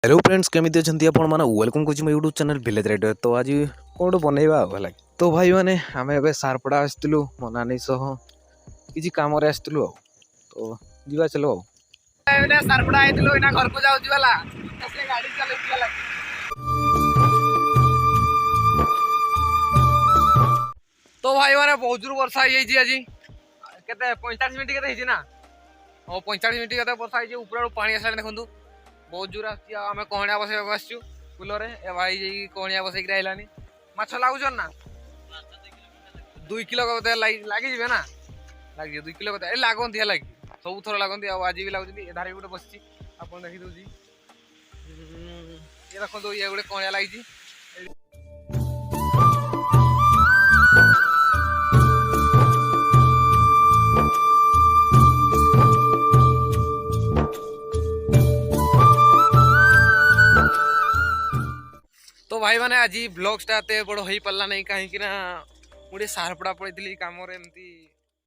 Hello friends केमी अच्छा आपण मैंने वेलकम कर यूट्यूब चैनल विलेज राइडर। तो आज कौन बनइबा है तो भाई मैंने आम ए सारपड़ा आसलु मो नानी सह कि कम आसलु तो जीवा चलो सारपड़ा आइलु घर को जाऊला गाड़ी चल तो भाई मैंने बहुत जोर वर्षा आज के 45 मिनट के ना 45 मिनट के वर्षा ऊपर पानी आसा देखु बहुत जोर आम कहणिया बसैक आसचु कूलर ए भाई कहणिया बसैक आइलानी माछ लागुन ना 2 किलो लगे ना लगे 2 किलो लगती है सब थर लगती आज भी लगुच धारे गोटे बस आप देखी दूसरी ये देखो ये गोटे कहणिया लगी तो भाई मैंने आज ब्लॉग स्टार्ट बड़ हो पारा नहीं कहीं मुझे सारपड़ा पड़ी कम एमती